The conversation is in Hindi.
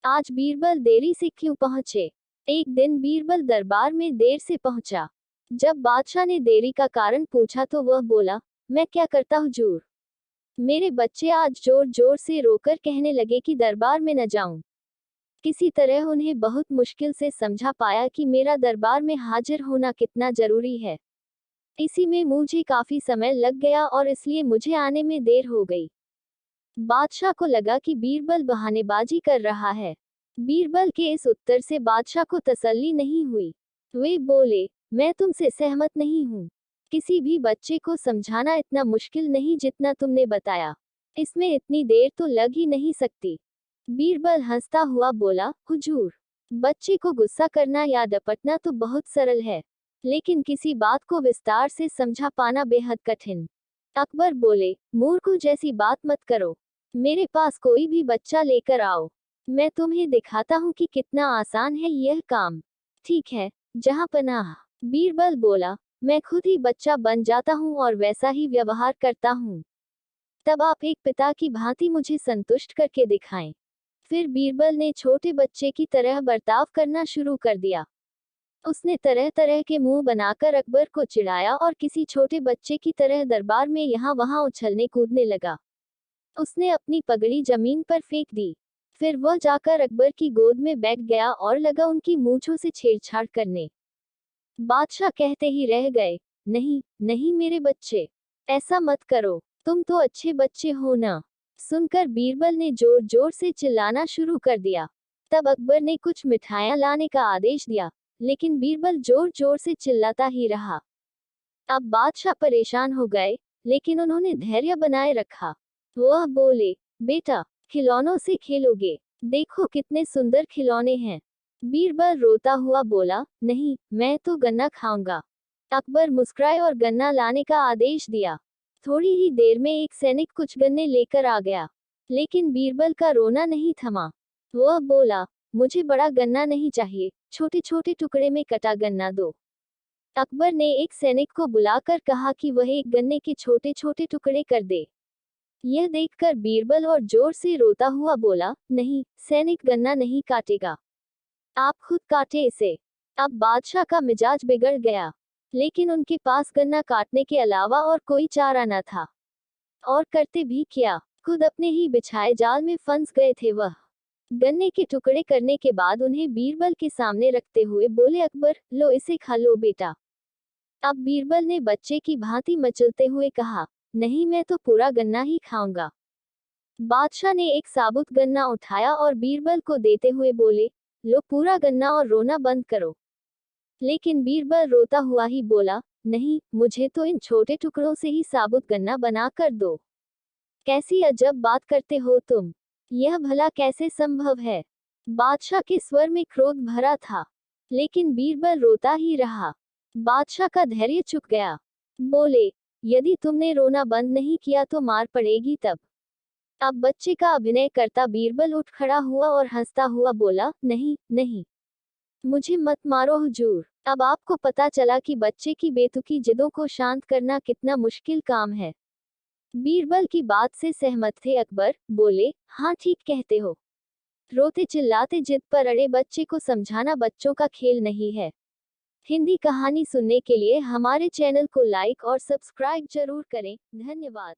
आज बीरबल देरी से क्यों पहुंचे? एक दिन बीरबल दरबार में देर से पहुंचा। जब बादशाह ने देरी का कारण पूछा तो वह बोला, मैं क्या करता हुजूर? मेरे बच्चे आज जोर जोर से रोकर कहने लगे कि दरबार में न जाऊं। किसी तरह उन्हें बहुत मुश्किल से समझा पाया कि मेरा दरबार में हाजिर होना कितना जरूरी है। इसी में मुझे काफी समय लग गया और इसलिए मुझे आने में देर हो गई। बादशाह को लगा कि बीरबल बहानेबाजी कर रहा है। बीरबल के इस उत्तर से बादशाह को तसल्ली नहीं हुई। वे बोले, मैं तुमसे सहमत नहीं हूँ। किसी भी बच्चे को समझाना इतना मुश्किल नहीं जितना तुमने बताया। इसमें इतनी देर तो लग ही नहीं सकती। बीरबल हंसता हुआ बोला, हुजूर, बच्चे को गुस्सा करना या डपटना तो बहुत सरल है, लेकिन किसी बात को विस्तार से समझा पाना बेहद कठिन। अकबर बोले, मूर्ख जैसी बात मत करो। मेरे पास कोई भी बच्चा लेकर आओ, मैं तुम्हें दिखाता हूँ कि कितना आसान है यह काम। ठीक है, जहाँ पनाह। बीरबल बोला, मैं खुद ही बच्चा बन जाता हूँ और वैसा ही व्यवहार करता हूँ। तब आप एक पिता की भांति मुझे संतुष्ट करके दिखाएं। फिर बीरबल ने छोटे बच्चे की तरह बर्ताव करना शुरू कर दिया। उसने तरह तरह के मुंह बनाकर अकबर को चिढ़ाया और किसी छोटे बच्चे की तरह दरबार में यहाँ वहाँ उछलने कूदने लगा। उसने अपनी पगड़ी जमीन पर फेंक दी। फिर वह जाकर अकबर की गोद में बैठ गया और लगा उनकी मूंछों से छेड़छाड़ करने। बादशाह कहते ही रह गए, नहीं नहीं मेरे बच्चे, ऐसा मत करो, तुम तो अच्छे बच्चे हो ना। सुनकर बीरबल ने जोर जोर से चिल्लाना शुरू कर दिया। तब अकबर ने कुछ मिठाइयां लाने का आदेश दिया, लेकिन बीरबल जोर जोर से चिल्लाता ही रहा। अब बादशाह परेशान हो गए, लेकिन उन्होंने धैर्य बनाए रखा। वह बोले, बेटा, खिलौनों से खेलोगे? देखो कितने सुंदर खिलौने हैं। बीरबल रोता हुआ बोला, नहीं, मैं तो गन्ना खाऊंगा। अकबर मुस्कुराए और गन्ना लाने का आदेश दिया। थोड़ी ही देर में एक सैनिक कुछ गन्ने लेकर आ गया, लेकिन बीरबल का रोना नहीं थमा। वह बोला, मुझे बड़ा गन्ना नहीं चाहिए, छोटे छोटे टुकड़े में कटा गन्ना दो। अकबर ने एक सैनिक को बुलाकर कहा कि वह एक गन्ने के छोटे छोटे टुकड़े कर दे। यह देखकर बीरबल और जोर से रोता हुआ बोला, नहीं, सैनिक गन्ना नहीं काटेगा, आप खुद काटे इसे। अब बादशाह का मिजाज बिगड़ गया, लेकिन उनके पास गन्ना काटने के अलावा और कोई चारा न था। और करते भी क्या, खुद अपने ही बिछाए जाल में फंस गए थे वह। गन्ने के टुकड़े करने के बाद उन्हें बीरबल के सामने रखते हुए बोले, अकबर, लो इसे खा लो बेटा। अब बीरबल ने बच्चे की भांति मचलते हुए कहा, नहीं, मैं तो पूरा गन्ना ही खाऊंगा। बादशाह ने एक साबुत गन्ना उठाया और बीरबल को देते हुए बोले, लो पूरा गन्ना और रोना बंद करो। लेकिन बीरबल रोता हुआ ही बोला, नहीं, मुझे तो इन छोटे टुकड़ों से ही साबुत गन्ना बना कर दो। कैसी अजब बात करते हो तुम, यह भला कैसे संभव है? बादशाह के स्वर में क्रोध भरा था, लेकिन बीरबल रोता ही रहा। बादशाह का धैर्य चुक गया। बोले, यदि तुमने रोना बंद नहीं किया तो मार पड़ेगी तब। अब बच्चे का अभिनय करता बीरबल उठ खड़ा हुआ और हंसता हुआ बोला, नहीं नहीं, मुझे मत मारो हुजूर। अब आपको पता चला कि बच्चे की बेतुकी जिदों को शांत करना कितना मुश्किल काम है। बीरबल की बात से सहमत थे अकबर। बोले, हाँ ठीक कहते हो। रोते चिल्लाते जिद पर अड़े बच्चे को समझाना बच्चों का खेल नहीं है। हिंदी कहानी सुनने के लिए हमारे चैनल को लाइक और सब्सक्राइब जरूर करें। धन्यवाद।